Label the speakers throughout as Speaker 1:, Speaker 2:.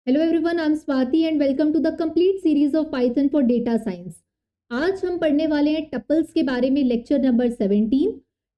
Speaker 1: Hello everyone, I'm Swati and welcome to the complete series of Python for Data Science. आज हम पढ़ने वाले हैं टपल्स के बारे में लेक्चर नंबर 17।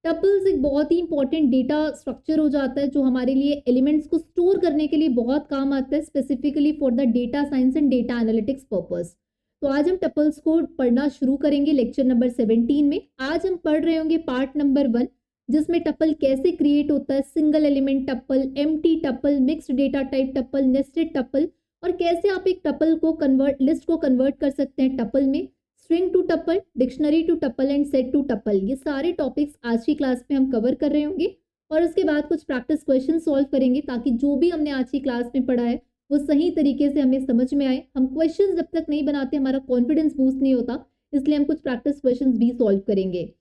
Speaker 1: टपल्स एक बहुत ही इंपॉर्टेंट डेटा स्ट्रक्चर हो जाता है जो हमारे लिए एलिमेंट्स को स्टोर करने के लिए बहुत काम आता है, specifically for the data science and data analytics purpose. तो आज हम टपल्स को पढ़ना शुरू करेंगे लेक्चर नंबर 17 में। आज हम पढ़ रहे होंगे पार्ट नंबर 1, जिसमें टपल कैसे क्रिएट होता है, single element tuple, empty tuple, mixed data type tuple, nested tuple, और कैसे आप एक टपल को लिस्ट को कन्वर्ट कर सकते हैं टपल में, string to tuple, dictionary to tuple and set to tuple. ये सारे टॉपिक्स आज की क्लास में हम कवर कर रहे होंगे और उसके बाद कुछ प्रैक्टिस क्वेश्चन सॉल्व करेंगे ताकि जो भी हमने आज की क्लास में पढ़ा है वो सही तरीके से हमें समझ में आए। हम क्वेश्चन जब तक नहीं बनाते हमारा कॉन्फिडेंस बूस्ट नहीं होता, इसलिए हम कुछ प्रैक्टिस क्वेश्चन भी सॉल्व करेंगे।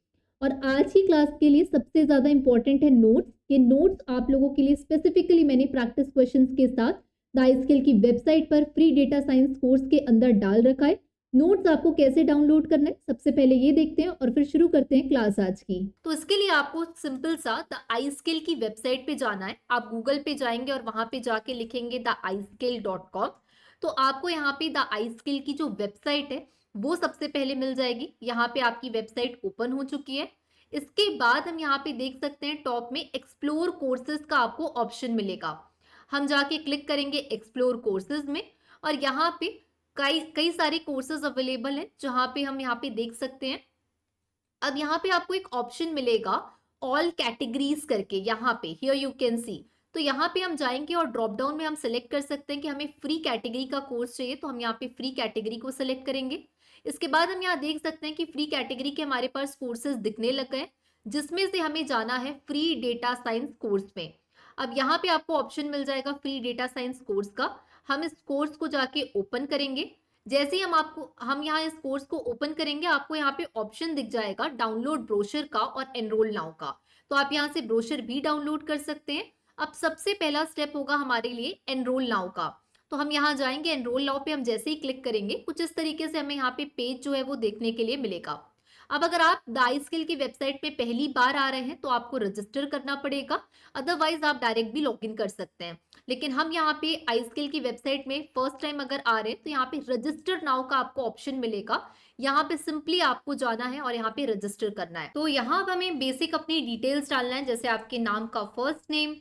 Speaker 1: और आज की क्लास के लिए सबसे ज्यादा इंपॉर्टेंट है नोट्स। ये नोट्स आप लोगों के लिए स्पेसिफिकली मैंने प्रैक्टिस क्वेश्चंस के साथ दाइस्किल की वेबसाइट पर फ्री डेटा साइंस कोर्स के अंदर डाल रखा है। नोट्स आपको कैसे डाउनलोड करना है सबसे पहले ये देखते हैं और फिर शुरू करते हैं क्लास आज की। तो इसके लिए आपको सिंपल सा द iSkill की वेबसाइट पे जाना है। आप गूगल पे जाएंगे और वहां पे जाके लिखेंगे theiskill.com। तो आपको यहाँ पे द iSkill की जो वेबसाइट है वो सबसे पहले मिल जाएगी। यहाँ पे आपकी वेबसाइट ओपन हो चुकी है। इसके बाद हम यहाँ पे देख सकते हैं टॉप में एक्सप्लोर कोर्सेज का आपको ऑप्शन मिलेगा। हम जाके क्लिक करेंगे एक्सप्लोर कोर्सेज में और यहाँ पे कई कई सारे कोर्सेज अवेलेबल हैं जहाँ पे हम यहाँ पे देख सकते हैं। अब यहाँ पे आपको एक ऑप्शन मिलेगा ऑल कैटेगरीज करके, यहाँ पे हियर यू कैन सी। तो यहाँ पे हम जाएंगे और ड्रॉप डाउन में हम सेलेक्ट कर सकते हैं कि हमें फ्री कैटेगरी का कोर्स चाहिए, तो हम यहाँ पे फ्री कैटेगरी को सिलेक्ट करेंगे। इसके बाद हम यहाँ देख सकते हैं कि फ्री कैटेगरी के हमारे पास कोर्सेज दिखने लग गए, जिसमें से हमें जाना है फ्री डेटा साइंस कोर्स में। अब यहाँ पे आपको ऑप्शन मिल जाएगा फ्री डेटा साइंस कोर्स का। हम इस कोर्स को जाके ओपन करेंगे। जैसे ही हम यहाँ इस कोर्स को ओपन करेंगे, आपको यहाँ पे ऑप्शन दिख जाएगा डाउनलोड ब्रोशर का और एनरोल नाउ का। तो आप यहाँ से ब्रोशर भी डाउनलोड कर सकते हैं। अब सबसे पहला स्टेप होगा हमारे लिए एनरोल नाउ का। तो हम यहाँ जाएंगे, एनरोल नाउ पे हम जैसे ही क्लिक करेंगे कुछ इस तरीके से हमें यहाँ पे पेज जो है वो देखने के लिए मिलेगा। अब अगर आप दाइस्किल की वेबसाइट पे पहली बार आ रहे हैं तो आपको रजिस्टर करना पड़ेगा, अदरवाइज आप डायरेक्ट भी लॉगिन कर सकते हैं। लेकिन हम यहाँ पे iSkill की वेबसाइट में फर्स्ट टाइम अगर आ रहे हैं तो यहाँ पे रजिस्टर नाउ का आपको ऑप्शन मिलेगा। यहाँ पे सिंपली आपको जाना है और यहाँ पे रजिस्टर करना है। तो यहाँ पे हमें बेसिक अपनी डिटेल्स डालना है, जैसे आपके नाम का first name,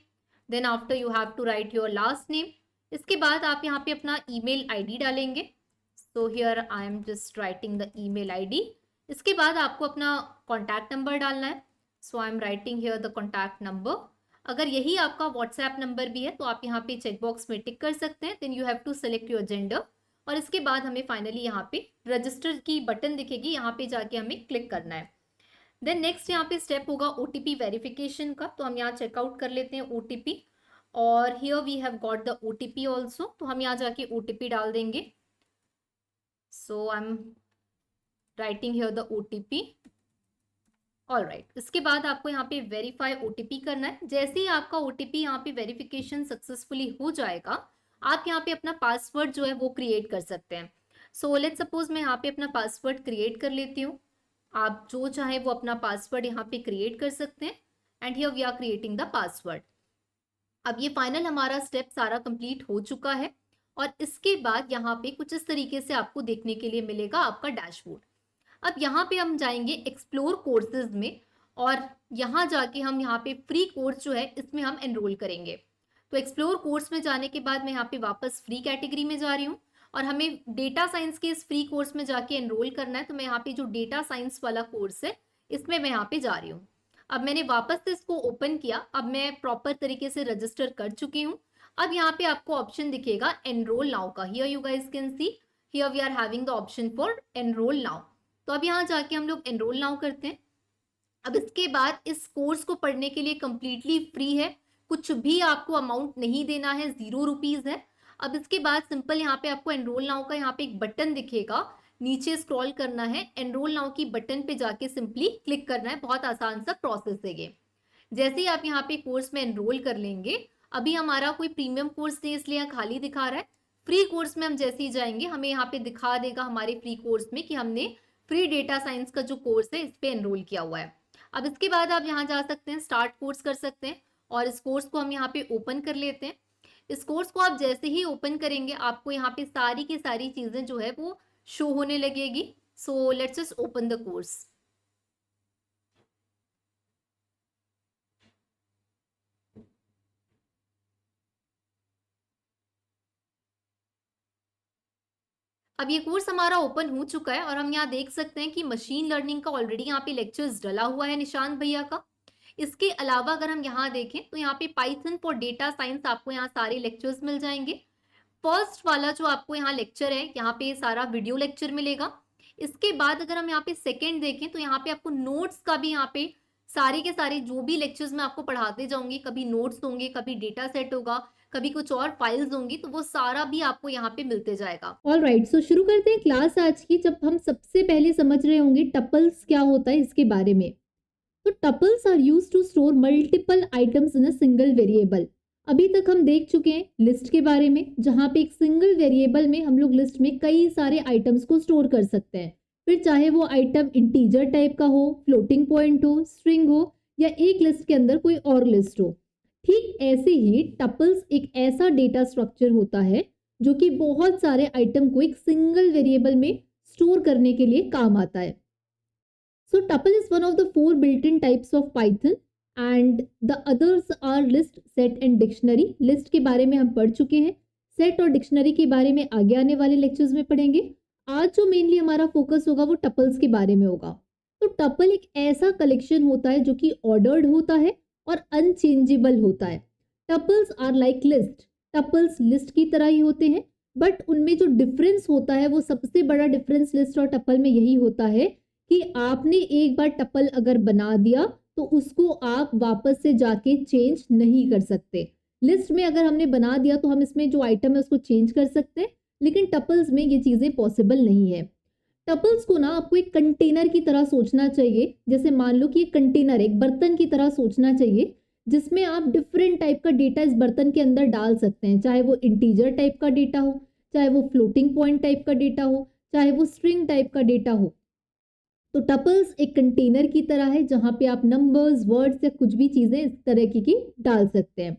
Speaker 1: then after you have to write your last name. इसके बाद आप यहाँ पे अपना ईमेल आईडी डालेंगे। So here I am just writing the email ID. इसके बाद आपको अपना कॉन्टैक्ट नंबर डालना है। So I am writing here the contact number. अगर यही आपका व्हाट्सएप नंबर भी है तो आप यहाँ पे चेकबॉक्स में टिक कर सकते हैं। Then you have to select your gender और इसके बाद हमें फाइनली यहाँ पे रजिस्टर की बटन दिखेगी, यहाँ पे जाके हमें क्लिक करना है। देन नेक्स्ट यहाँ पे स्टेप होगा ओटीपी वेरिफिकेशन का। तो हम यहाँ चेकआउट कर लेते हैं ओटीपी और here we have got the OTP also. तो हम यहाँ जाके ओटीपी डाल देंगे। So I am writing here the OTP. Alright, इसके बाद आपको यहाँ पे वेरीफाई ओटीपी करना है। जैसे ही आपका ओटीपी यहाँ पे वेरिफिकेशन सक्सेसफुली हो जाएगा, आप यहाँ पे अपना पासवर्ड जो है वो क्रिएट कर सकते हैं। सो लेट्स सपोज मैं यहाँ पे अपना पासवर्ड क्रिएट कर लेती हूँ। आप जो चाहे वो अपना पासवर्ड यहाँ पे क्रिएट कर सकते हैं and here we are creating the password. अब ये फाइनल हमारा स्टेप सारा कंप्लीट हो चुका है और इसके बाद यहाँ पे कुछ इस तरीके से आपको देखने के लिए मिलेगा आपका डैशबोर्ड। अब यहाँ पे हम जाएंगे एक्सप्लोर कोर्सेज में और यहाँ जाके हम यहाँ पे फ्री कोर्स जो है इसमें हम एनरोल करेंगे। तो एक्सप्लोर कोर्स में जाने के बाद मैं यहाँ पे वापस फ्री कैटेगरी में जा रही हूँ और हमें डेटा साइंस के इस फ्री कोर्स में जाके एनरोल करना है। तो मैं यहाँ पे जो डेटा साइंस वाला कोर्स है इसमें मैं यहाँ पे जा रही हूँ। अब मैंने वापस से इसको ओपन किया। अब मैं प्रॉपर तरीके से रजिस्टर कर चुकी हूँ। अब यहाँ पे आपको ऑप्शन दिखेगा एनरोल नाउ का। Here you guys can see, here we are having the option for enrol now. तो अब यहाँ जाके हम लोग एनरोल नाउ करते हैं। अब इसके बाद इस कोर्स को पढ़ने के लिए कंप्लीटली फ्री है, कुछ भी आपको अमाउंट नहीं देना है, 0 रुपीज है। अब इसके बाद सिंपल यहाँ पे आपको एनरोल नाउ का यहाँ पे एक बटन दिखेगा, नीचे स्क्रॉल करना है, एनरोल नाउ की बटन पे जाके सिंपली क्लिक करना है। बहुत आसान सा प्रोसेस है ये। जैसे ही आप यहाँ पे कोर्स में एनरोल कर लेंगे, अभी हमारा कोई प्रीमियम कोर्स नहीं इसलिए यहाँ खाली दिखा रहा है। फ्री कोर्स में हम जैसे ही जाएंगे हमें यहाँ पे दिखा देगा हमारे फ्री कोर्स में कि हमने फ्री डेटा साइंस का जो कोर्स है इस पे एनरोल किया हुआ है। अब इसके बाद आप यहाँ जा सकते हैं, स्टार्ट कोर्स कर सकते हैं और इस कोर्स को हम यहाँ पे ओपन कर लेते हैं। इस कोर्स को आप जैसे ही ओपन करेंगे आपको यहाँ पे सारी की सारी चीजें जो है वो शो होने लगेगी। सो let's just open the course. अब ये कोर्स हमारा ओपन हो चुका है और हम यहाँ देख सकते हैं कि मशीन लर्निंग का ऑलरेडी यहाँ पे लेक्चर्स डला हुआ है निशांत भैया का। इसके अलावा अगर हम यहाँ देखें तो यहाँ पे पाइथन फॉर डेटा साइंस आपको यहाँ सारे लेक्चर्स मिल जाएंगे। फर्स्ट वाला जो आपको यहाँ लेक्चर है यहाँ पे सारा वीडियो लेक्चर मिलेगा। इसके बाद अगर हम यहाँ पे सेकंड देखें तो यहाँ पे आपको नोट्स का भी यहाँ पे सारे के सारे जो भी लेक्चर्स मैं आपको पढ़ाते जाऊंगी, कभी नोट्स होंगे, कभी डेटा सेट होगा, कभी कुछ और फाइल्स होंगी, तो वो सारा भी आपको यहाँ पे मिलते जाएगा। ऑलराइट, सो शुरू करते हैं क्लास आज की। जब हम सबसे पहले समझ रहे होंगे टपल्स क्या होता है इसके बारे में। तो tuples are used to store multiple items in a single variable. अभी तक हम देख चुके हैं लिस्ट के बारे में, जहां पे एक सिंगल वेरिएबल में हम लोग लिस्ट में कई सारे आइटम्स को स्टोर कर सकते हैं। फिर चाहे वो आइटम इंटीजर टाइप का हो, फ्लोटिंग पॉइंट हो, स्ट्रिंग हो, या एक लिस्ट के अंदर कोई और लिस्ट हो। ठीक ऐसे ही टपल्स एक ऐसा डेटा स्ट्रक्चर होता है जो कि बहुत सारे आइटम को एक सिंगल वेरिएबल में स्टोर करने के लिए काम आता है। So tuple is one of the 4 built-in types of Python and the others are list, set and dictionary. List के बारे में हम पढ़ चुके हैं, set और dictionary के बारे में आगे आने वाले लेक्चर्स में पढ़ेंगे। आज जो मेनली हमारा फोकस होगा वो टपल्स के बारे में होगा। तो टपल एक ऐसा कलेक्शन होता है जो कि ऑर्डर्ड होता है और अनचेंजेबल होता है। Tuples are like list. Tuples list की तरह ही होते हैं, बट उनमें जो डिफरेंस होता है वो सबसे बड़ा डिफरेंस लिस्ट और टपल में यही होता है कि आपने एक बार टपल अगर बना दिया तो उसको आप वापस से जाके चेंज नहीं कर सकते। लिस्ट में अगर हमने बना दिया तो हम इसमें जो आइटम है उसको चेंज कर सकते हैं, लेकिन टपल्स में ये चीजें पॉसिबल नहीं है। टपल्स को ना आपको एक कंटेनर की तरह सोचना चाहिए। जैसे मान लो कि एक कंटेनर, एक बर्तन की तरह सोचना चाहिए, जिसमें आप डिफरेंट टाइप का डेटा इस बर्तन के अंदर डाल सकते हैं। चाहे वो इंटीजर टाइप का डेटा हो, चाहे वो फ्लोटिंग पॉइंट टाइप का डेटा हो, चाहे वो स्ट्रिंग टाइप का डेटा हो। तो टपल्स एक कंटेनर की तरह है जहां पे आप नंबर्स, वर्ड्स या कुछ भी चीजें इस तरह की डाल सकते हैं।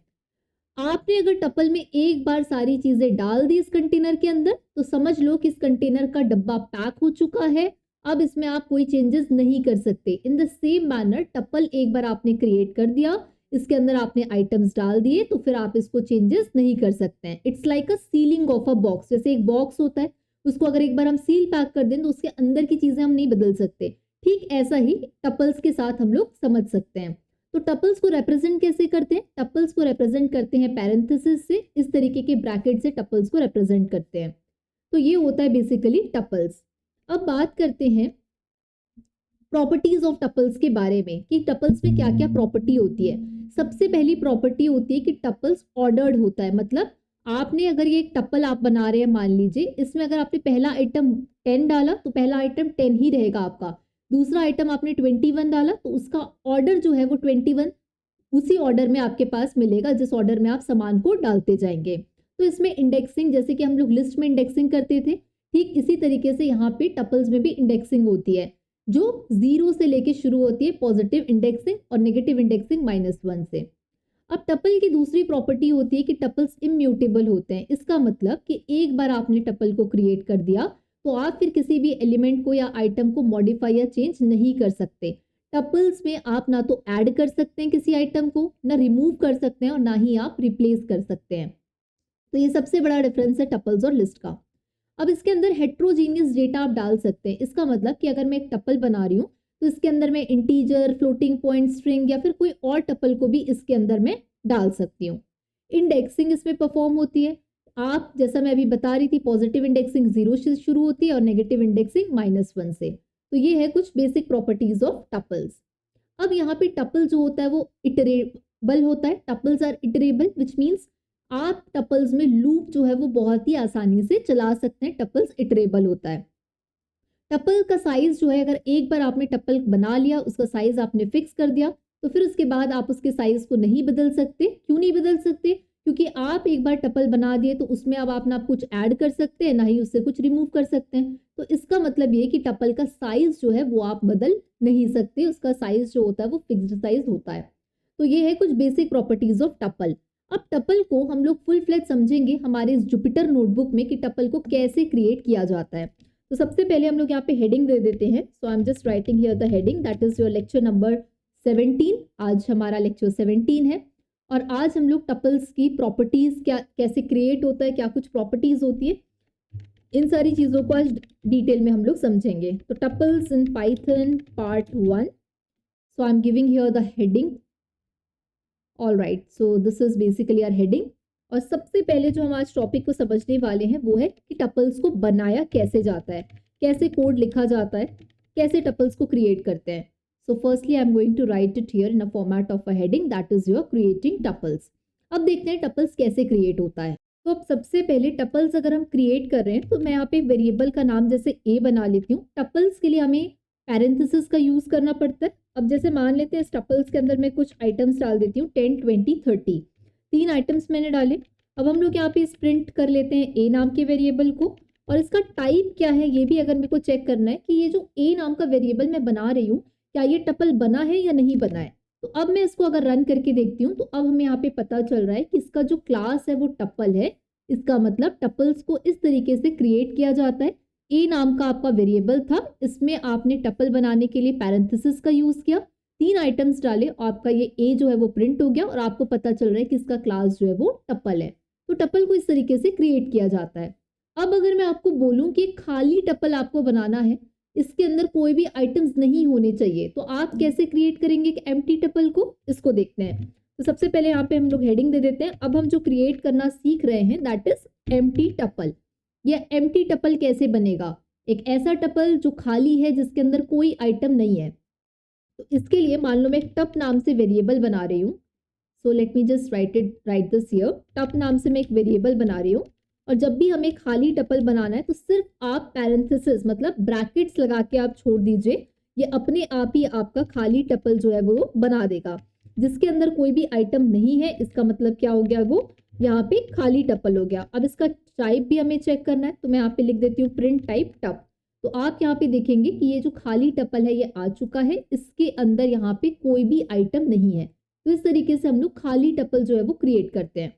Speaker 1: आपने अगर टपल में एक बार सारी चीजें डाल दी इस कंटेनर के अंदर तो समझ लो कि इस कंटेनर का डब्बा पैक हो चुका है। अब इसमें आप कोई चेंजेस नहीं कर सकते। In the same manner tuple एक बार आपने क्रिएट कर दिया, इसके अंदर आपने आइटम्स डाल दिए, तो फिर आप इसको चेंजेस नहीं कर सकते हैं। It's like a ceiling of a box. जैसे एक बॉक्स होता है, उसको अगर एक बार हम सील पैक कर दें तो उसके अंदर की चीजें हम नहीं बदल सकते। ठीक ऐसा ही टपल्स के साथ हम लोग समझ सकते हैं। तो टपल्स को रिप्रेजेंट कैसे करते हैं? टपल्स को रिप्रेजेंट करते हैं पैरेंथेसिस से, इस तरीके के ब्रैकेट से टपल्स को रिप्रेजेंट करते हैं। तो ये होता है बेसिकली टपल्स। अब बात करते हैं प्रॉपर्टीज ऑफ टपल्स के बारे में कि टपल्स में क्या क्या प्रॉपर्टी होती है। सबसे पहली प्रॉपर्टी होती है कि टपल्स ऑर्डर्ड होता है। मतलब आपने अगर ये एक टपल आप बना रहे हैं, मान लीजिए इसमें अगर आपने पहला आइटम 10 डाला तो पहला आइटम 10 ही रहेगा आपका। दूसरा आइटम आपने 21 डाला तो उसका ऑर्डर जो है वो 21 उसी ऑर्डर में आपके पास मिलेगा जिस ऑर्डर में आप सामान को डालते जाएंगे। तो इसमें इंडेक्सिंग, जैसे कि हम लोग लिस्ट में इंडेक्सिंग करते थे, ठीक इसी तरीके से यहाँ पे टपल्स में भी इंडेक्सिंग होती है, जो 0 से लेके शुरू होती है, पॉजिटिव इंडेक्सिंग, और नेगेटिव इंडेक्सिंग -1 से। अब टपल की दूसरी प्रॉपर्टी होती है कि टपल्स इम्यूटेबल होते हैं। इसका मतलब कि एक बार आपने टपल को क्रिएट कर दिया तो आप फिर किसी भी एलिमेंट को या आइटम को मॉडिफाई या चेंज नहीं कर सकते। टपल्स में आप ना तो ऐड कर सकते हैं किसी आइटम को, ना रिमूव कर सकते हैं, और ना ही आप रिप्लेस कर सकते हैं। तो ये सबसे बड़ा डिफरेंस है टपल्स और लिस्ट का। अब इसके अंदर हेट्रोजीनियस डेटा आप डाल सकते हैं। इसका मतलब कि अगर मैं एक टपल बना रही हूँ तो इसके अंदर मैं इंटीजर, फ्लोटिंग पॉइंट, स्ट्रिंग या फिर कोई और टपल को भी इसके अंदर मैं डाल सकती हूँ। इंडेक्सिंग इसमें परफॉर्म होती है। आप जैसा मैं अभी बता रही थी, पॉजिटिव इंडेक्सिंग 0 से शुरू होती है और नेगेटिव इंडेक्सिंग -1 से। तो ये है कुछ बेसिक प्रॉपर्टीज ऑफ टपल्स। अब यहाँ पे टपल जो होता है वो इटरेबल होता है। Tuples are iterable which means आप टपल्स में लूप जो है वो बहुत ही आसानी से चला सकते हैं। टपल्स इटरेबल होता है। टपल का साइज जो है, अगर एक बार आपने टपल बना लिया, उसका साइज आपने फिक्स कर दिया, तो फिर उसके बाद आप उसके साइज को नहीं बदल सकते। क्यों नहीं बदल सकते? क्योंकि आप एक बार टपल बना दिए तो उसमें अब आप ना कुछ ऐड कर सकते हैं, ना ही उससे कुछ रिमूव कर सकते हैं। तो इसका मतलब ये कि टपल का साइज जो है वो आप बदल नहीं सकते। उसका साइज जो होता है वो फिक्स्ड साइज होता है। तो ये है कुछ बेसिक प्रॉपर्टीज ऑफ टपल। अब टपल को हम लोग फुल फ्लेज समझेंगे हमारे इस जुपिटर नोटबुक में कि टपल को कैसे क्रिएट किया जाता है। तो सबसे पहले हम लोग यहाँ पे हेडिंग दे देते हैं। So I am just writing here the heading, that is your lecture number 17। आज हमारा लेक्चर 17 है और आज हम लोग टपल्स की प्रॉपर्टीज क्या कैसे क्रिएट होता है, क्या कुछ प्रॉपर्टीज होती है, इन सारी चीजों को आज डिटेल में हम लोग समझेंगे। तो tuples in Python part 1। So I am giving here the heading. All right, so this is basically our heading. और सबसे पहले जो हम आज टॉपिक को समझने वाले हैं वो है कि टपल्स को बनाया कैसे जाता है, कैसे कोड लिखा जाता है, कैसे टपल्स को क्रिएट करते हैं। So firstly I am going to write it here in a format of a heading, that is your creating tuples. अब देखते हैं टपल्स कैसे क्रिएट होता है। तो अब सबसे पहले टपल्स अगर हम क्रिएट कर रहे हैं तो मैं यहाँ पे वेरिएबल का नाम जैसे ए बना लेती हूँ। टपल्स के लिए हमें पैरेंथेसिस का यूज करना पड़ता है। अब जैसे मान लेते हैं इस टपल्स के अंदर मैं कुछ आइटम्स डाल देती हूँ, 10, 20, 30, 3 आइटम्स मैंने डाले। अब हम लोग यहाँ पे प्रिंट कर लेते हैं ए नाम के वेरिएबल को, और इसका टाइप क्या है ये भी अगर मेरे को चेक करना है कि ये जो ए नाम का वेरिएबल मैं बना रही हूँ क्या ये टपल बना है या नहीं बना है। तो अब मैं इसको अगर रन करके देखती हूँ तो अब हमें यहाँ पे पता चल रहा है कि इसका जो क्लास है वो टपल है। इसका मतलब टपल्स को इस तरीके से क्रिएट किया जाता है। ए नाम का आपका वेरिएबल था, इसमें आपने टपल बनाने के लिए पैरेंथेसिस का यूज किया, 3 आइटम्स डाले, आपका ये ए जो है वो प्रिंट हो गया और आपको पता चल रहा है कि इसका क्लास जो है वो टपल है। तो टपल को इस तरीके से क्रिएट किया जाता है। अब अगर मैं आपको बोलूं कि खाली टपल आपको बनाना है, इसके अंदर कोई भी आइटम्स नहीं होने चाहिए, तो आप कैसे क्रिएट करेंगे एक एम्प्टी टपल को, इसको देखते हैं। तो सबसे पहले यहाँ पे हम लोग हेडिंग दे देते हैं। अब हम जो क्रिएट करना सीख रहे हैं दैट इज एम्प्टी टपल। यह एम्प्टी टपल कैसे बनेगा, एक ऐसा टपल जो खाली है जिसके अंदर कोई आइटम नहीं है। तो इसके लिए मान लो मैं एक टप नाम से वेरिएबल बना रही हूँ। So let me just write this here. Tup नाम से मैं एक वेरिएबल बना रही हूँ और जब भी हमें खाली टपल बनाना है तो सिर्फ आप पैरेंथेसिस मतलब ब्रैकेट्स लगा के आप छोड़ दीजिए, ये अपने आप ही आपका खाली टपल जो है वो बना देगा जिसके अंदर कोई भी आइटम नहीं है। इसका मतलब क्या हो गया, वो यहाँ पे खाली टपल हो गया। अब इसका टाइप भी हमें चेक करना है तो मैं यहाँ पे लिख देती हूँ प्रिंट टाइप टप। तो आप यहाँ पे देखेंगे कि ये जो खाली टपल है ये आ चुका है, इसके अंदर यहाँ पे कोई भी आइटम नहीं है। तो इस तरीके से हम लोग खाली टपल जो है वो क्रिएट करते हैं।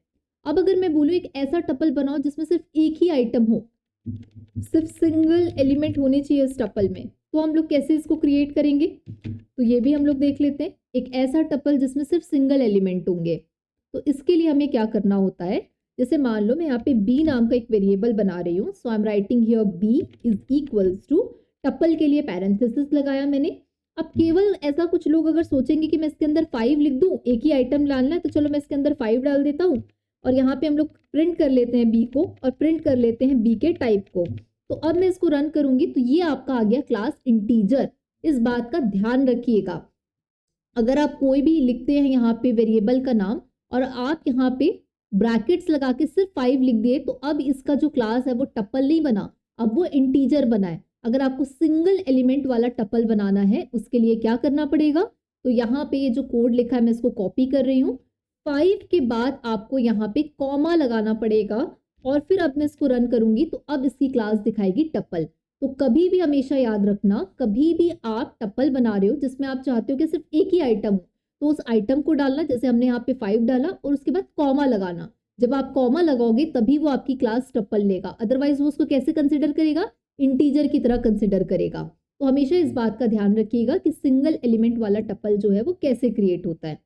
Speaker 1: अब अगर मैं बोलूँ एक ऐसा टपल बनाओ जिसमें सिर्फ एक ही आइटम हो, सिर्फ सिंगल एलिमेंट होने चाहिए इस टपल में, तो हम लोग कैसे इसको क्रिएट करेंगे, तो ये भी हम लोग देख लेते हैं। एक ऐसा टपल जिसमें सिर्फ सिंगल एलिमेंट होंगे, तो इसके लिए हमें क्या करना होता है, जैसे मान लो मैं यहाँ पे b नाम का एक वेरिएबल बना रही हूँ। So I am writing here b is equals to, tuple के लिए पैरेंथेसिस लगाया मैंने। अब केवल ऐसा कुछ लोग अगर सोचेंगे कि मैं इसके अंदर 5 लिख दूं, एक ही आइटम डालना है, तो चलो मैं इसके अंदर 5 डाल देता हूँ और यहाँ पे हम लोग प्रिंट कर लेते हैं b को और प्रिंट कर लेते हैं b के टाइप को। तो अब मैं इसको रन करूंगी तो ये आपका आ गया क्लास इंटीजर। इस बात का ध्यान रखिएगा, अगर आप कोई भी लिखते हैं यहाँ पे वेरिएबल का नाम और आप यहाँ पे ब्रैकेट्स लगा के सिर्फ 5 लिख दिए, तो अब इसका जो क्लास है वो टपल नहीं बना, अब वो इंटीजर बना है। अगर आपको सिंगल एलिमेंट वाला टपल बनाना है उसके लिए क्या करना पड़ेगा, तो यहाँ पे ये जो कोड लिखा है मैं इसको कॉपी कर रही हूँ। 5 के बाद आपको यहाँ पे कॉमा लगाना पड़ेगा और फिर अब मैं इसको रन करूंगी तो अब इसकी क्लास दिखाएगी टपल। तो कभी भी हमेशा याद रखना, कभी भी आप टपल बना रहे हो जिसमें आप चाहते हो कि सिर्फ एक ही आइटम हो, तो उस आइटम को डालना, जैसे हमने यहाँ पे 5 डाला और उसके बाद कॉमा लगाना। जब आप कॉमा लगाओगे तभी वो आपकी क्लास टपल लेगा, अदरवाइज वो उसको कैसे कंसिडर करेगा, इंटीजर की तरह कंसिडर करेगा। तो हमेशा इस बात का ध्यान रखिएगा कि सिंगल एलिमेंट वाला टपल जो है वो कैसे क्रिएट होता है।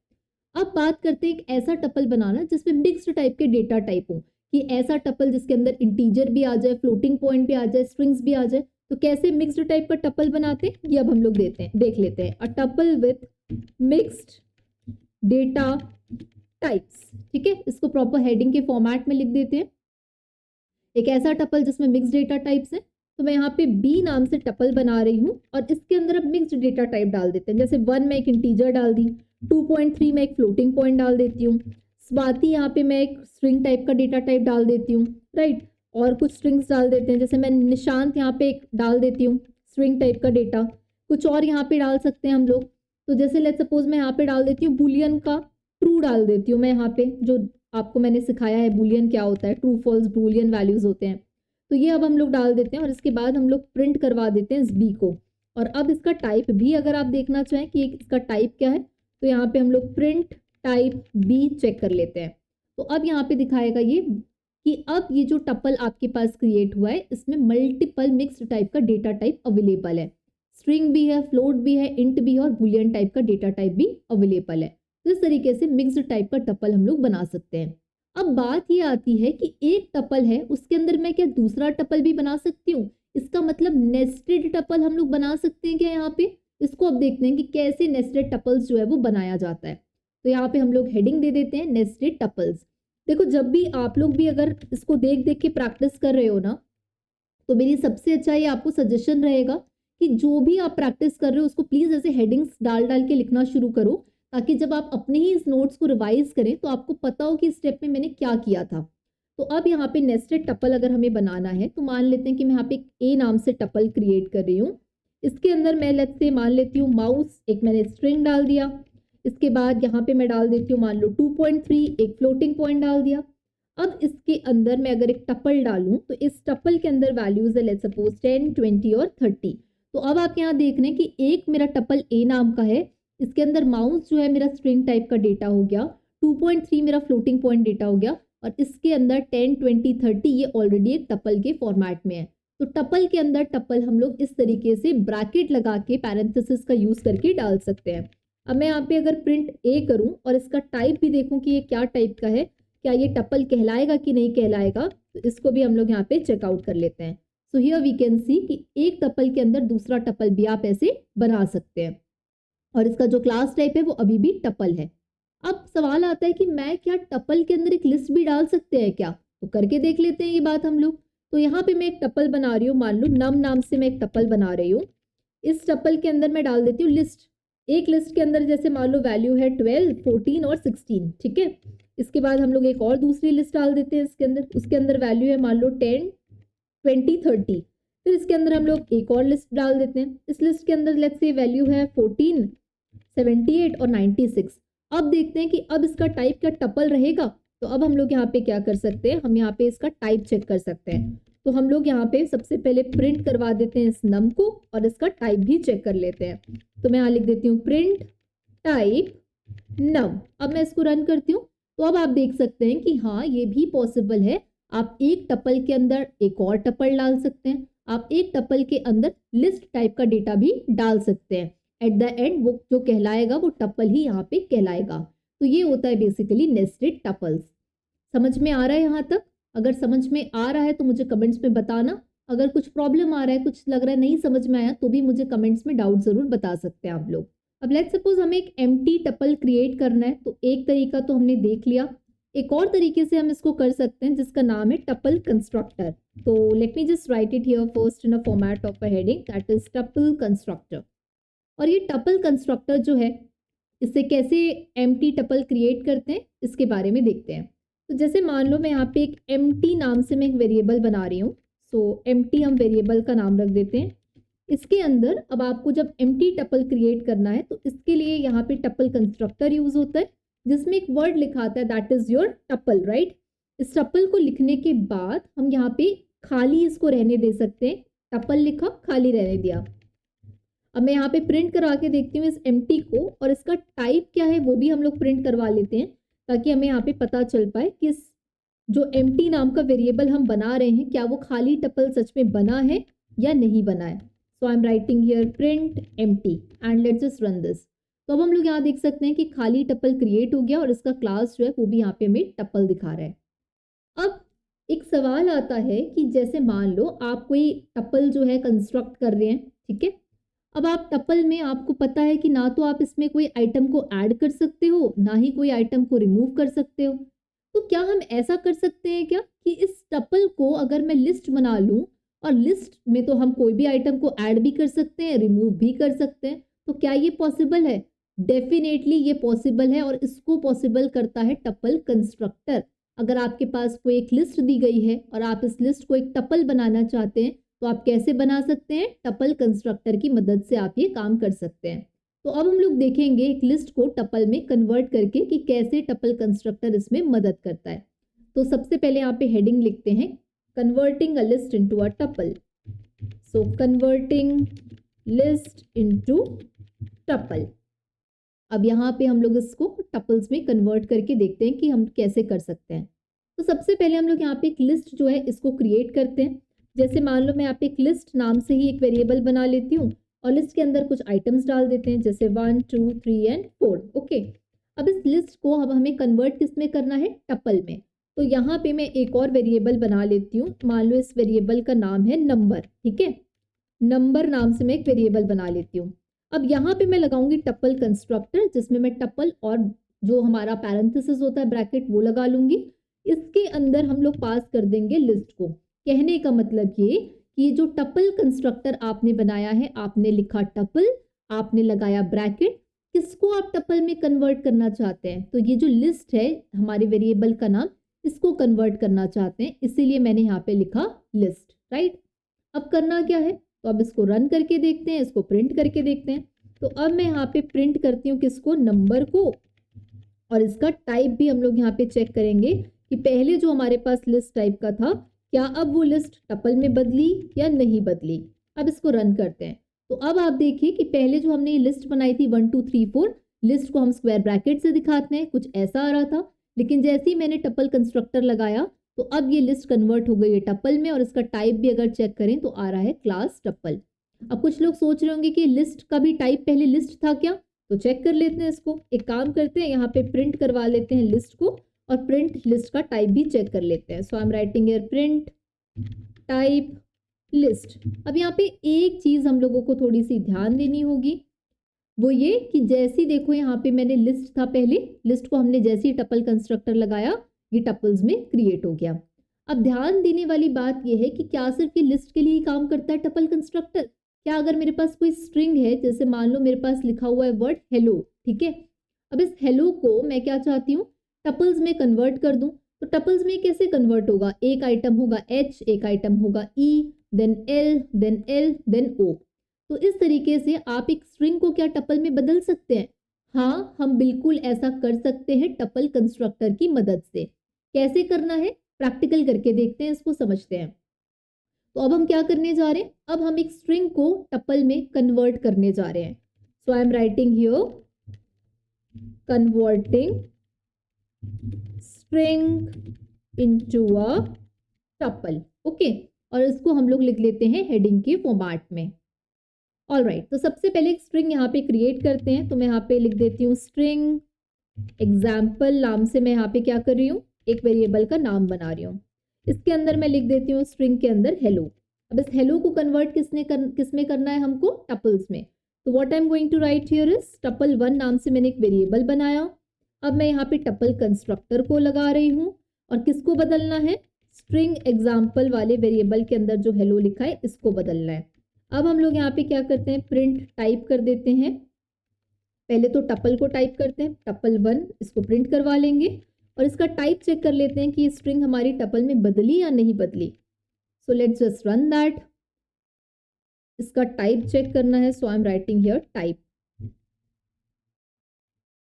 Speaker 1: अब बात करते हैं एक ऐसा टपल बनाना जिसमें मिक्स्ड टाइप के डेटा टाइप हो, कि ऐसा टपल जिसके अंदर इंटीजर भी आ जाए, फ्लोटिंग पॉइंट भी आ जाए, स्ट्रिंग्स भी आ जाए। तो कैसे मिक्स्ड टाइप का टपल बनाते हैं ये अब हम लोग देख लेते हैं। A tuple with mixed data types, ठीक है, इसको प्रॉपर हेडिंग के फॉर्मेट में लिख देते हैं। एक ऐसा टपल जिसमें मिक्स्ड डेटा टाइप्स है, तो मैं यहाँ पे b नाम से टपल बना रही हूँ और इसके अंदर अब मिक्स्ड डेटा टाइप डाल देते हैं। जैसे 1 में एक इंटीजर डाल दी, 2.3 में एक फ्लोटिंग पॉइंट डाल देती हूँ, स्वाति यहाँ पे मैं एक स्ट्रिंग टाइप का डेटा टाइप डाल देती हूँ, राइट, और कुछ स्ट्रिंग्स डाल देते हैं। जैसे मैं निशांत यहाँ पे एक डाल देती हूँ स्ट्रिंग टाइप का डेटा, कुछ और यहाँ पे डाल सकते हैं हम लोग। तो जैसे लेट्स सपोज मैं यहाँ पे डाल देती हूँ बुलियन का ट्रू डाल देती हूँ मैं यहाँ पे, जो आपको मैंने सिखाया है बुलियन क्या होता है, ट्रू फॉल्स बुलियन वैल्यूज होते हैं। तो ये अब हम लोग डाल देते हैं और इसके बाद हम लोग प्रिंट करवा देते हैं इस b को। और अब इसका टाइप भी अगर आप देखना चाहें कि इसका टाइप क्या है, तो यहाँ पे हम लोग प्रिंट टाइप b चेक कर लेते हैं। तो अब यहाँ पे दिखाएगा ये कि अब ये जो टपल आपके पास क्रिएट हुआ है इसमें मल्टीपल मिक्स्ड टाइप का डेटा टाइप अवेलेबल है। स्ट्रिंग भी है, फ्लोट भी है, इंट भी है और बुलियन टाइप का डेटा टाइप भी अवेलेबल है। तो इस तरीके से मिक्स्ड टाइप का टपल हम लोग बना सकते हैं। अब बात ये आती है कि एक टपल है उसके अंदर मैं क्या दूसरा टपल भी बना सकती हूँ? इसका मतलब नेस्टेड टपल हम लोग बना सकते हैं क्या यहाँ पे? इसको अब देखते हैं कि कैसे नेस्टेड टपल्स जो है वो बनाया जाता है। तो यहाँ पे हम लोग हेडिंग दे देते हैं नेस्टेड टपल्स। देखो जब भी आप लोग भी अगर इसको देख देख के प्रैक्टिस कर रहे हो ना, तो मेरी सबसे अच्छा ये आपको सजेशन रहेगा कि जो भी आप प्रैक्टिस कर रहे हो उसको प्लीज ऐसे हेडिंग्स डाल डाल के लिखना शुरू करो, ताकि जब आप अपने ही इस नोट्स को रिवाइज करें तो आपको पता हो कि इस स्टेप में मैंने क्या किया था। तो अब यहाँ पे नेस्टेड टपल अगर हमें बनाना है तो मान लेते हैं कि मैं यहाँ पे ए नाम से टपल क्रिएट कर रही हूँ। इसके अंदर मैं लेट्स से मान लेती हूँ माउस, एक मैंने स्ट्रिंग डाल दिया। इसके बाद यहाँ पे मैं डाल देती हूँ मान लो 2.3, एक फ्लोटिंग पॉइंट डाल दिया। अब इसके अंदर मैं अगर एक टपल डालूं तो इस टपल के अंदर वैल्यूज है लेट्स सपोज 10, 20 और 30। तो अब आप यहाँ देख रहे हैं कि एक मेरा टपल ए नाम का है, इसके अंदर माउस जो है मेरा स्ट्रिंग टाइप का डेटा हो गया, 2.3 मेरा फ्लोटिंग पॉइंट डेटा हो गया और इसके अंदर 10, 20, 30 ये ऑलरेडी एक टपल के फॉर्मेट में है। तो टपल के अंदर टपल हम लोग इस तरीके से ब्रैकेट लगा के पैरेंथेसिस का यूज करके डाल सकते हैं। अब मैं यहाँ पे अगर प्रिंट ए करूं और इसका टाइप भी देखूं कि ये क्या टाइप का है, क्या ये टपल कहलाएगा कि नहीं कहलाएगा, तो इसको भी हम लोग यहाँ पे चेकआउट कर लेते हैं। So here we can see कि एक टपल के अंदर दूसरा टपल भी आप ऐसे बना सकते हैं और इसका जो क्लास टाइप है वो अभी भी टपल है। अब सवाल आता है कि मैं क्या टपल के अंदर एक लिस्ट भी डाल सकते हैं क्या? तो करके देख लेते हैं ये बात हम लोग। तो यहाँ पे मैं एक टपल बना रही हूँ, मान लो नम नाम से मैं एक टपल बना रही हूँ। इस टपल के अंदर मैं डाल देती हूँ लिस्ट। एक लिस्ट के अंदर जैसे मान लो वैल्यू है 12, 14 और 16, ठीक है। इसके बाद हम लोग एक और दूसरी लिस्ट डाल देते हैं इसके अंदर, उसके अंदर वैल्यू है मान लो 10, 20, 30। फिर इसके अंदर हम लोग एक और लिस्ट डाल देते हैं। इस लिस्ट के अंदर लेट्स से वैल्यू है 14, 78 और 96। अब देखते हैं कि अब इसका टाइप क्या टपल रहेगा। तो अब हम लोग यहाँ पे क्या कर सकते हैं, हम यहाँ पे इसका टाइप चेक कर सकते हैं। तो हम लोग यहाँ पे सबसे पहले प्रिंट करवा देते हैं इस नम को और इसका टाइप भी चेक कर लेते हैं। तो मैं यहाँ लिख देती हूँ प्रिंट टाइप नम। अब मैं इसको रन करती हूँ तो अब आप देख सकते हैं कि हाँ ये भी पॉसिबल है। आप एक टपल के अंदर एक और टपल डाल सकते हैं, आप एक टपल के अंदर लिस्ट टाइप का डेटा भी डाल सकते हैं। एट द एंड वो जो कहलाएगा वो टपल ही यहाँ पे कहलाएगा। तो ये होता है बेसिकली नेस्टेड टपल्स। समझ में आ रहा है यहाँ तक? अगर समझ में आ रहा है तो मुझे कमेंट्स में बताना। अगर कुछ प्रॉब्लम आ रहा है, कुछ लग रहा है नहीं समझ में आया, तो भी मुझे कमेंट्स में डाउट जरूर बता सकते हैं आप लोग। अब लेट्स सपोज हमें एक एम्प्टी टपल क्रिएट करना है, तो एक तरीका तो हमने देख लिया। एक और तरीके से हम इसको कर सकते हैं जिसका नाम है टपल कंस्ट्रक्टर। तो late me just right it here first in a format of a heading, that is tuple constructor. और ये टपल कंस्ट्रक्टर जो है इससे कैसे एम्प्टी टपल क्रिएट करते हैं इसके बारे में देखते हैं। तो जैसे मान लो मैं यहाँ पे एक एम्प्टी नाम से मैं एक वेरिएबल बना रही हूँ। सो एम्प्टी हम वेरिएबल का नाम रख देते हैं। इसके अंदर अब आपको जब एम्प्टी टपल क्रिएट करना है तो इसके लिए यहाँ पे टपल कंस्ट्रक्टर यूज होता है जिसमें एक वर्ड लिखा आता है that is your tuple, right. इस टपल को लिखने के बाद हम यहाँ पे खाली इसको रहने दे सकते हैं। टपल लिखा, खाली रहने दिया। अब मैं यहाँ पे प्रिंट करा के देखती हूँ इस एम्प्टी को और इसका टाइप क्या है वो भी हम लोग प्रिंट करवा लेते हैं, ताकि हमें यहाँ पे पता चल पाए कि इस जो एम्प्टी नाम का वेरिएबल हम बना रहे हैं क्या वो खाली टपल सच में बना है या नहीं बना है। So I am writing here print empty and let's just run this. तो अब हम लोग यहाँ देख सकते हैं कि खाली टपल क्रिएट हो गया और इसका क्लास जो है वो भी यहाँ पे हमें टपल दिखा रहा है। अब एक सवाल आता है कि जैसे मान लो आप कोई टपल जो है कंस्ट्रक्ट कर रहे हैं, ठीक है। अब आप टपल में आपको पता है कि ना तो आप इसमें कोई आइटम को ऐड कर सकते हो, ना ही कोई आइटम को रिमूव कर सकते हो। तो क्या हम ऐसा कर सकते हैं क्या कि इस टपल को अगर मैं लिस्ट बना लूं और लिस्ट में तो हम कोई भी आइटम को ऐड भी कर सकते हैं, रिमूव भी कर सकते हैं। तो क्या ये पॉसिबल है? डेफिनेटली ये पॉसिबल है और इसको पॉसिबल करता है टपल कंस्ट्रक्टर। अगर आपके पास कोई एक लिस्ट दी गई है और आप इस लिस्ट को एक टपल बनाना चाहते हैं तो आप कैसे बना सकते हैं? टपल कंस्ट्रक्टर की मदद से आप ये काम कर सकते हैं। तो अब हम लोग देखेंगे एक लिस्ट को टपल में कन्वर्ट करके कि कैसे टपल कंस्ट्रक्टर इसमें मदद करता है। तो सबसे पहले यहाँ पे हेडिंग लिखते हैं converting a list into a tuple. So converting list into tuple. अब यहाँ पे हम लोग इसको टपल्स में कन्वर्ट करके देखते हैं कि हम कैसे कर सकते हैं। तो सबसे पहले हम लोग यहाँ पे एक लिस्ट जो है इसको क्रिएट करते हैं। जैसे मान लो मैं यहाँ पे एक लिस्ट नाम से ही एक वेरिएबल बना लेती हूँ और लिस्ट के अंदर कुछ आइटम्स डाल देते हैं, जैसे 1 2 3 एंड 4। ओके, अब इस लिस्ट को अब हमें कन्वर्ट किस में करना है, टपल में। तो यहाँ पे मैं एक और वेरिएबल बना लेती हूँ। मान लो इस वेरिएबल का नाम है नंबर। ठीक है, नंबर नाम से मैं एक वेरिएबल बना लेती हूँ। अब यहाँ पे मैं लगाऊंगी टपल कंस्ट्रक्टर, जिसमें मैं टपल और जो हमारा पैरेंथेसिस होता है ब्रैकेट वो लगा लूंगी। इसके अंदर हम लोग पास कर देंगे लिस्ट को। कहने का मतलब ये कि जो टपल कंस्ट्रक्टर आपने बनाया है, आपने लिखा टपल, आपने लगाया ब्रैकेट, किसको आप टपल में कन्वर्ट करना चाहते हैं, तो ये जो लिस्ट है हमारे वेरिएबल का नाम, इसको कन्वर्ट करना चाहते हैं, इसीलिए मैंने यहाँ पे लिखा लिस्ट। राइट, अब करना क्या है, तो अब इसको रन करके देखते हैं, इसको प्रिंट करके देखते हैं। तो अब मैं यहाँ पे प्रिंट करती हूँ किसको, नंबर को, और इसका टाइप भी हम लोग यहाँ पे चेक करेंगे कि पहले जो हमारे पास लिस्ट टाइप का था, क्या अब वो लिस्ट टपल में बदली या नहीं बदली। अब इसको रन करते हैं। तो अब आप देखिए कि पहले जो हमने ये लिस्ट बनाई थी 1 2 3 4, लिस्ट को हम स्क्वायर ब्रैकेट से दिखाते हैं, कुछ ऐसा आ रहा था। लेकिन जैसे ही मैंने टपल कंस्ट्रक्टर लगाया तो अब ये लिस्ट कन्वर्ट हो गई है टपल में, और इसका टाइप भी अगर चेक करें तो आ रहा है क्लास टपल। अब कुछ लोग सोच रहे होंगे कि लिस्ट का भी टाइप पहले लिस्ट था क्या, तो चेक कर लेते हैं इसको। एक काम करते हैं, यहाँ पे प्रिंट करवा लेते हैं लिस्ट को, और प्रिंट लिस्ट का टाइप भी चेक कर लेते हैं। So I am writing here print type list. अब यहाँ पे एक चीज हम लोगों को थोड़ी सी ध्यान देनी होगी, वो ये कि जैसी देखो यहाँ पे मैंने लिस्ट था पहले, लिस्ट को हमने जैसे ही टपल कंस्ट्रक्टर लगाया ये टपल्स में क्रिएट हो गया। अब ध्यान देने वाली बात ये है कि क्या सिर्फ ये लिस्ट के लिए ही काम करता है टपल कंस्ट्रक्टर, क्या अगर मेरे पास कोई स्ट्रिंग है, जैसे मान लो मेरे पास लिखा हुआ है वर्ड हेलो, ठीक है, अब इस हेलो को मैं क्या चाहती हूँ, टपल्स में कन्वर्ट कर दूं। तो टपल्स में कैसे कन्वर्ट होगा, एक आइटम होगा एच, एक आइटम होगा E, then L, then L, then O. तो इस तरीके से आप एक स्ट्रिंग को क्या टपल में बदल सकते हैं। हाँ, हम बिल्कुल ऐसा कर सकते हैं टपल कंस्ट्रक्टर की मदद से। कैसे करना है, प्रैक्टिकल करके देखते हैं, इसको समझते हैं। तो अब हम क्या करने जा रहे हैं, अब हम एक स्ट्रिंग को टपल में कन्वर्ट करने जा रहे हैं। So I am writing here converting string into a tuple. Okay, और इसको हम लोग लिख लेते हैं हेडिंग के फॉर्मेट में। ऑलराइट, तो सबसे पहले एक स्ट्रिंग यहाँ पे क्रिएट करते हैं। तो मैं यहाँ पे लिख देती हूँ स्ट्रिंग एग्जाम्पल नाम से, मैं यहाँ पे क्या कर रही हूँ, एक वेरिएबल का नाम बना रही हूँ। इसके अंदर मैं लिख देती हूँ स्ट्रिंग के अंदर हेलो। अब इस हेलो को कन्वर्ट किस में करना है हमको, टपल्स में। तो what I am going to write here is tuple 1 नाम से मैंने एक वेरिएबल बनाया। अब मैं यहाँ पे टपल कंस्ट्रक्टर को लगा रही हूँ, और किसको बदलना है, स्ट्रिंग एग्जाम्पल वाले वेरिएबल के अंदर जो हेलो लिखा है इसको बदलना है। अब हम लोग यहाँ पे क्या करते हैं, प्रिंट टाइप कर देते हैं। पहले तो टपल को टाइप करते हैं, टपल 1, इसको प्रिंट करवा लेंगे, और इसका टाइप चेक कर लेते हैं कि स्ट्रिंग हमारी टपल में बदली या नहीं बदली। So let's just run that. इसका टाइप चेक करना है। So I am writing here type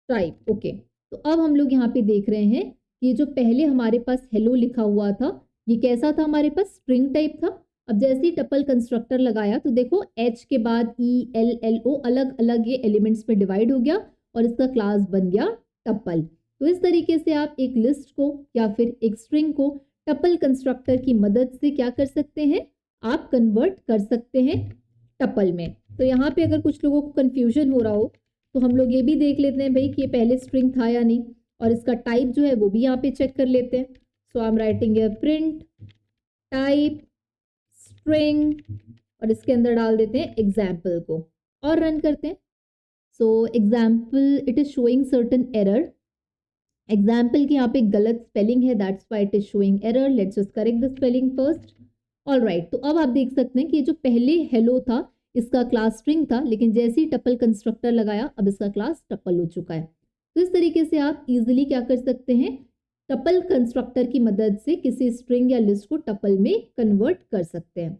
Speaker 1: type. Okay, तो अब हम लोग यहाँ पे देख रहे हैं ये जो पहले हमारे पास हेलो लिखा हुआ था, ये कैसा था, हमारे पास स्ट्रिंग टाइप था। अब जैसे ही टपल कंस्ट्रक्टर लगाया तो देखो एच के बाद ई एल एल ओ अलग अलग ये एलिमेंट्स में डिवाइड हो गया, और इसका क्लास बन गया टपल। तो इस तरीके से आप एक लिस्ट को या फिर एक स्ट्रिंग को टपल कंस्ट्रक्टर की मदद से क्या कर सकते हैं, आप कन्वर्ट कर सकते हैं टपल में। तो यहाँ पे अगर कुछ लोगों को कंफ्यूजन हो रहा हो तो हम लोग ये भी देख लेते हैं भाई कि ये पहले स्ट्रिंग था या नहीं, और इसका टाइप जो है वो भी यहाँ पे चेक कर लेते हैं। So I am writing here print type string, और इसके अंदर डाल देते हैं एग्जाम्पल को, और रन करते हैं। So example it is showing certain error. Example की यहाँ पे गलत स्पेलिंग है, that's why it is showing error. Let's just correct the spelling first. Alright, तो अब आप देख सकते हैं कि ये जो पहले हेलो था इसका क्लास स्ट्रिंग था, लेकिन जैसे ही टपल कंस्ट्रक्टर लगाया अब इसका क्लास टपल हो चुका है। तो इस तरीके से आप इजीली क्या कर सकते हैं, टपल कंस्ट्रक्टर की मदद से किसी स्ट्रिंग या लिस्ट को टपल में कन्वर्ट कर सकते हैं।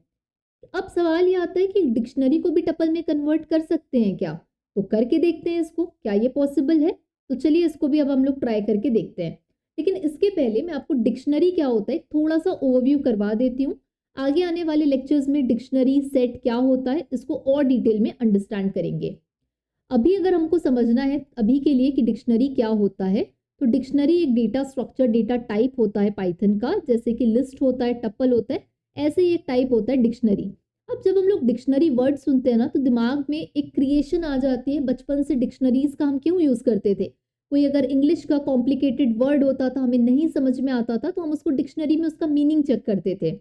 Speaker 1: अब सवाल ये आता है कि डिक्शनरी को भी टपल में कन्वर्ट कर सकते हैं क्या, तो करके देखते हैं इसको, क्या ये पॉसिबल है। तो चलिए इसको भी अब हम लोग ट्राई करके देखते हैं। लेकिन इसके पहले मैं आपको डिक्शनरी क्या होता है थोड़ा सा ओवरव्यू करवा देती हूँ। आगे आने वाले लेक्चर्स में डिक्शनरी सेट क्या होता है इसको और डिटेल में अंडरस्टैंड करेंगे। अभी अगर हमको समझना है अभी के लिए कि डिक्शनरी क्या होता है, तो डिक्शनरी एक डेटा स्ट्रक्चर, डेटा टाइप होता है पाइथन का, जैसे कि लिस्ट होता है, टपल होता है, ऐसे ही एक टाइप होता है डिक्शनरी। अब जब हम लोग डिक्शनरी वर्ड सुनते हैं ना, तो दिमाग में एक क्रिएशन आ जाती है। बचपन से डिक्शनरीज का हम क्यों यूज करते थे? कोई अगर इंग्लिश का कॉम्प्लिकेटेड वर्ड होता था, हमें नहीं समझ में आता था, तो हम उसको डिक्शनरी में उसका मीनिंग चेक करते थे।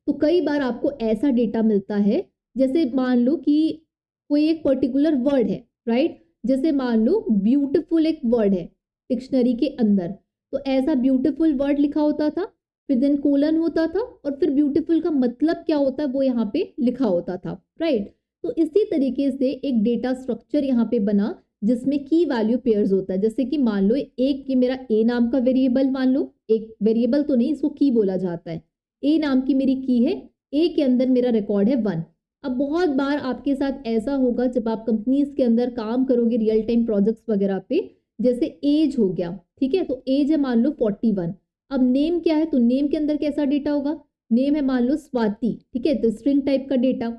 Speaker 1: तो कई बार आपको ऐसा डेटा मिलता है, जैसे मान लो कि कोई एक पर्टिकुलर वर्ड है, राइट? जैसे मान लो ब्यूटीफुल एक वर्ड है डिक्शनरी के अंदर, तो ऐसा ब्यूटीफुल वर्ड लिखा होता था, फिर देन कोलन होता था, और फिर ब्यूटीफुल का मतलब क्या होता है वो यहाँ पे लिखा होता था, राइट? तो इसी तरीके से एक डेटा स्ट्रक्चर यहाँ पे बना, जिसमें की वैल्यू पेयर्स होता है। जैसे कि मान लो एक ये मेरा ए नाम का वेरिएबल, मान लो एक वेरिएबल तो नहीं, इसको की बोला जाता है। ए नाम की मेरी की है, ए के अंदर मेरा रिकॉर्ड है 1। अब बहुत बार आपके साथ ऐसा होगा जब आप कंपनीज के अंदर काम करोगे रियल टाइम प्रोजेक्ट्स वगैरह पे, जैसे एज हो गया, ठीक है, तो एज है मान लो 41। अब नेम क्या है, तो नेम के अंदर कैसा डेटा होगा? नेम है मान लो स्वाति, ठीक है, तो स्ट्रिंग टाइप का डेटा।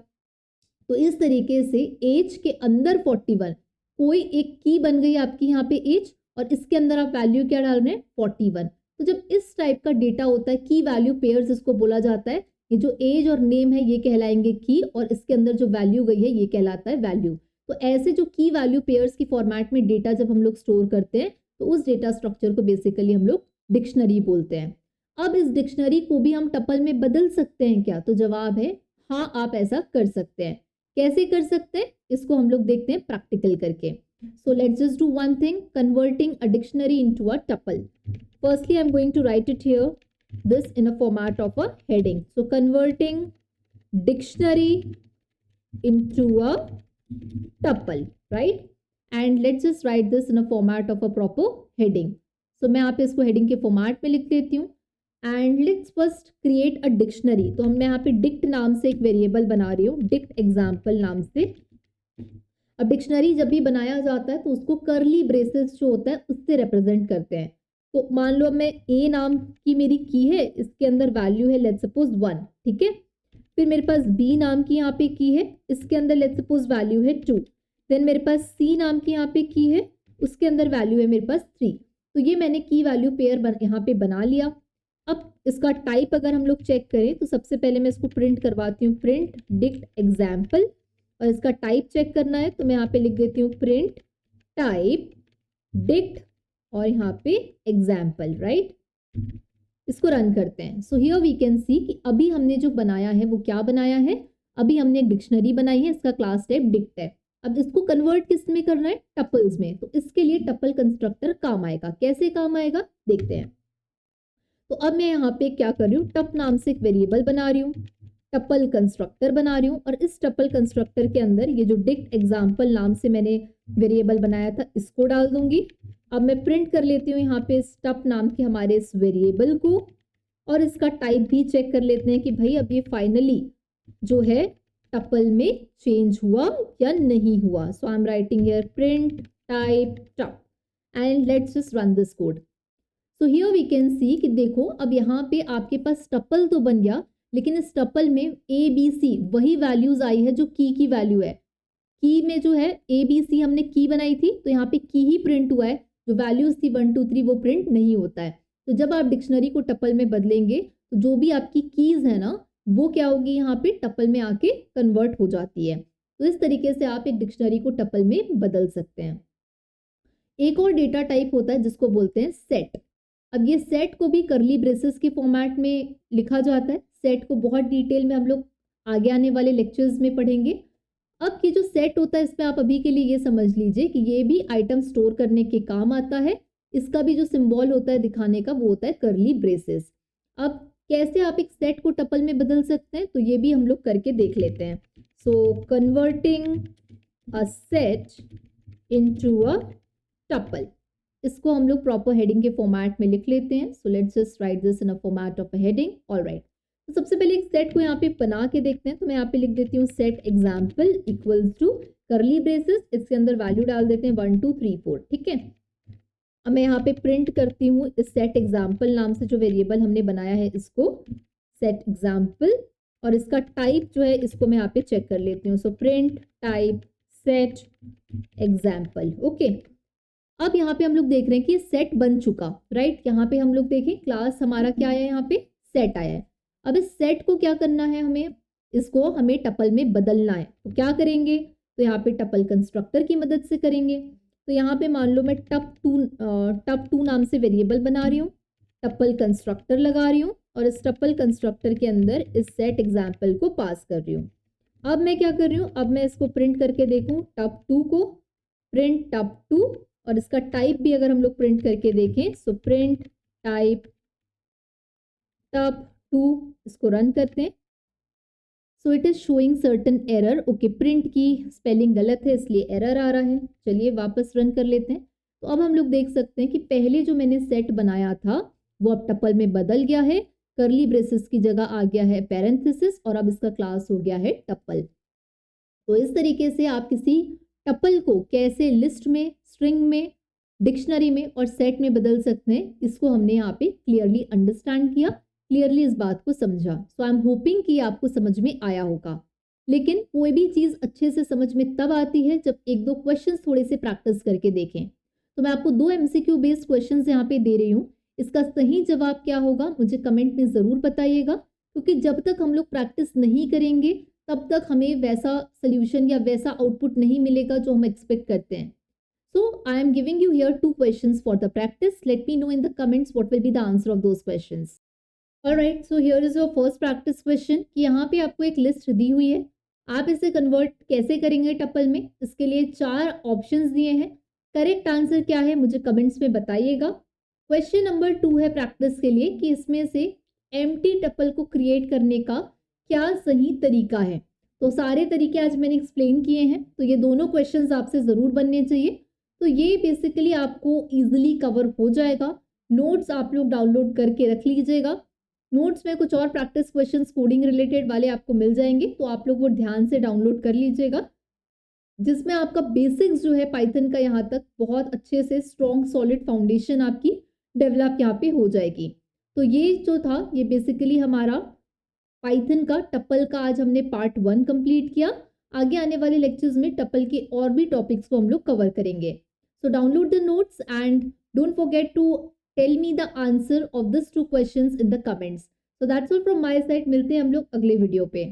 Speaker 1: तो इस तरीके से एज के अंदर 41, कोई एक की बन गई आपकी यहाँ पे एज, और इसके अंदर आप वैल्यू क्या डाल रहे हैं? 41। तो जब इस टाइप का डेटा होता है, की वैल्यू पेयर्स इसको बोला जाता है। ये जो एज और नेम है ये कहलाएंगे की, और इसके अंदर जो वैल्यू गई है ये कहलाता है वैल्यू। तो ऐसे जो की वैल्यू पेयर्स की फॉर्मेट में डेटा जब हम लोग स्टोर करते हैं, तो उस डेटा स्ट्रक्चर को बेसिकली हम लोग डिक्शनरी बोलते हैं। अब इस डिक्शनरी को भी हम टपल में बदल सकते हैं क्या? तो जवाब है हाँ, आप ऐसा कर सकते हैं। कैसे कर सकते हैं इसको हम लोग देखते हैं प्रैक्टिकल करके। So let's just do one thing, converting a dictionary into a tuple. Firstly, I'm going to write it here, this in a format of a heading. So converting dictionary into a tuple, right? And let's just write this in a format of a proper heading. So मैं यहाँ पे इसको heading के format में लिख देती हूँ। And let's first create a dictionary. तो मैं यहाँ पे dict नाम से एक variable बना रही हूँ, dict example नाम से। अब डिक्शनरी जब भी बनाया जाता है तो उसको करली ब्रेसेस जो होता है उससे रिप्रेजेंट करते हैं। तो मान लो मैं ए नाम की मेरी की है, इसके अंदर वैल्यू है लेट्स सपोज 1, ठीक है। फिर मेरे पास बी नाम की यहाँ पे की है, इसके अंदर लेट्स सपोज वैल्यू है 2। देन मेरे पास सी नाम की यहाँ पे की है, उसके अंदर वैल्यू है मेरे पास 3। तो ये मैंने की वैल्यू पेयर यहाँ पे बना लिया। अब इसका टाइप अगर हम लोग चेक करें तो सबसे पहले मैं इसको प्रिंट करवाती हूँ, प्रिंट डिक्ट एग्जाम्पल, और इसका टाइप चेक करना है तो मैं यहाँ पे लिख देती हूँ प्रिंट टाइप डिक्ट और यहाँ पे एग्जाम्पल, राइट। इसको रन करते हैं। So here we can see कि अभी हमने जो बनाया है वो क्या बनाया है, अभी हमने एक डिक्शनरी बनाई है, इसका क्लास टाइप डिक्ट है। अब इसको कन्वर्ट किस में करना है? टपल्स में। तो इसके लिए टपल कंस्ट्रक्टर काम आएगा। कैसे काम आएगा देखते हैं। तो अब मैं यहाँ पे क्या कर रही हूँ, टप नाम से एक वेरिएबल बना रही हूँ, टपल कंस्ट्रक्टर बना रही हूँ, और इस टपल कंस्ट्रक्टर के अंदर ये जो डिक्ट एग्जाम्पल नाम से मैंने वेरिएबल बनाया था इसको डाल दूंगी। अब मैं प्रिंट कर लेती हूँ यहाँ पे इस टप नाम के हमारे इस वेरिएबल को, और इसका टाइप भी चेक कर लेते हैं कि भाई अब ये फाइनली जो है टपल में चेंज हुआ या नहीं हुआ। So I am writing here print type tup and let's just run this code. So here we can see कि देखो अब यहाँ पे आपके पास टपल तो बन गया, लेकिन इस टपल में ए बी सी वही वैल्यूज आई है जो की वैल्यू है। की में जो है ए बी सी हमने की बनाई थी, तो यहाँ पे की ही प्रिंट हुआ है, जो वैल्यूज थी 1 2 3 वो प्रिंट नहीं होता है। तो जब आप डिक्शनरी को टपल में बदलेंगे तो जो भी आपकी कीज है ना वो क्या होगी, यहाँ पे टपल में आके कन्वर्ट हो जाती है। तो इस तरीके से आप एक डिक्शनरी को टपल में बदल सकते हैं। एक और डेटा टाइप होता है जिसको बोलते हैं सेट। अब ये सेट को भी करली ब्रेसेस के फॉर्मेट में लिखा जाता है। सेट को बहुत डिटेल में हम लोग आगे आने वाले लेक्चर्स में पढ़ेंगे। अब ये जो सेट होता है इसमें आप अभी के लिए ये समझ लीजिए कि ये भी आइटम स्टोर करने के काम आता है। इसका भी जो सिंबल होता है दिखाने का वो होता है करली ब्रेसेस। अब कैसे आप एक सेट को टपल में बदल सकते हैं तो ये भी हम लोग करके देख लेते हैं। सो converting a set into a tuple, इसको हम लोग प्रॉपर हेडिंग के फॉर्मेट में लिख लेते हैं। सो let's just write this in a format of a heading. Alright, तो सबसे पहले एक सेट को यहाँ पे बना के देखते हैं। तो मैं यहाँ पे लिख देती हूँ set example equals to curly braces, इसके अंदर वैल्यू डाल देते हैं 1 2 3 4, ठीक है। अब मैं यहाँ पे प्रिंट करती हूँ इस सेट एग्जाम्पल नाम से जो वेरिएबल हमने बनाया है इसको सेट एग्जाम्पल, और इसका टाइप जो है इसको मैं यहाँ पे चेक कर लेती हूँ। So print type set example. Okay, अब यहाँ पे हम लोग देख रहे हैं कि सेट बन चुका, राइट। यहाँ पे हम लोग देखें क्लास हमारा क्या आया है, यहाँ पे सेट आया है। अब इस सेट को क्या करना है, हमें इसको हमें टपल में बदलना है। तो क्या करेंगे, तो यहाँ पे टपल कंस्ट्रक्टर की मदद से करेंगे। तो यहाँ पे मान लो मैं टप टू नाम से वेरिएबल बना रही हूँ, टपल कंस्ट्रक्टर लगा रही हूँ और इस टपल कंस्ट्रक्टर के अंदर इस सेट एग्जाम्पल को पास कर रही हूँ। अब मैं क्या कर रही हूँ, अब मैं इसको प्रिंट करके देखूँ, टप2 को प्रिंट टप2, और इसका टाइप भी अगर हम लोग प्रिंट करके देखें, सो प्रिंट टाइप टप2, इसको रन करते हैं। So it is showing certain error. Okay, print की स्पेलिंग गलत है इसलिए एरर आ रहा है। चलिए वापस रन कर लेते हैं। तो अब हम लोग देख सकते हैं कि पहले जो मैंने सेट बनाया था वो अब टपल में बदल गया है, करली ब्रेसेस की जगह आ गया है पैरेंथेसिस, और अब इसका क्लास हो गया है टपल। तो इस तरीके से आप किसी टपल को कैसे लिस्ट में, स्ट्रिंग में, डिक्शनरी में और सेट में बदल सकते हैं, इसको हमने यहाँ पे क्लियरली अंडरस्टैंड किया, क्लियरली इस बात को समझा। सो आई एम होपिंग कि आपको समझ में आया होगा। लेकिन कोई भी चीज अच्छे से समझ में तब आती है जब एक दो क्वेश्चंस थोड़े से प्रैक्टिस करके देखें। तो मैं आपको 2 MCQ बेस्ड क्वेश्चंस यहाँ पे दे रही हूँ। इसका सही जवाब क्या होगा मुझे कमेंट में जरूर बताइएगा, क्योंकि जब तक हम लोग प्रैक्टिस नहीं करेंगे तब तक हमें वैसा सोल्यूशन या वैसा आउटपुट नहीं मिलेगा जो हम एक्सपेक्ट करते हैं। So I am giving you here 2 questions for the practice. Let me know in the comments what will be the answer of those questions. Alright, so here is your first practice question कि यहाँ पे आपको एक list दी हुई है, आप इसे convert कैसे करेंगे टपल में, इसके लिए 4 ऑप्शंस दिए हैं। करेक्ट आंसर क्या है मुझे कमेंट्स में बताइएगा। क्वेश्चन नंबर 2 है प्रैक्टिस के लिए कि इसमें से एम्प्टी टपल को क्रिएट करने का क्या सही तरीका है। तो सारे तरीके आज मैंने एक्सप्लेन किए हैं, तो ये दोनों क्वेश्चंस आपसे ज़रूर बनने चाहिए। तो ये बेसिकली आपको इजीली कवर हो जाएगा। नोट्स आप लोग डाउनलोड करके रख लीजिएगा। नोट्स में कुछ और प्रैक्टिस क्वेश्चंस कोडिंग रिलेटेड वाले आपको मिल जाएंगे, तो आप लोग वो ध्यान से डाउनलोड कर लीजिएगा, जिसमें आपका बेसिक्स जो है पाइथन का यहाँ तक बहुत अच्छे से स्ट्रॉन्ग सॉलिड फाउंडेशन आपकी डेवलप यहाँ पे हो जाएगी। तो ये जो था ये बेसिकली हमारा पाइथन का टपल का आज हमने पार्ट 1 कंप्लीट किया। आगे आने वाले लेक्चर्स में टपल के और भी टॉपिक्स को हम लोग कवर करेंगे। So download the notes and don't forget to tell me the answer of these 2 questions in the comments. So that's all from my side. मिलते हैं हम लोग अगले वीडियो पे।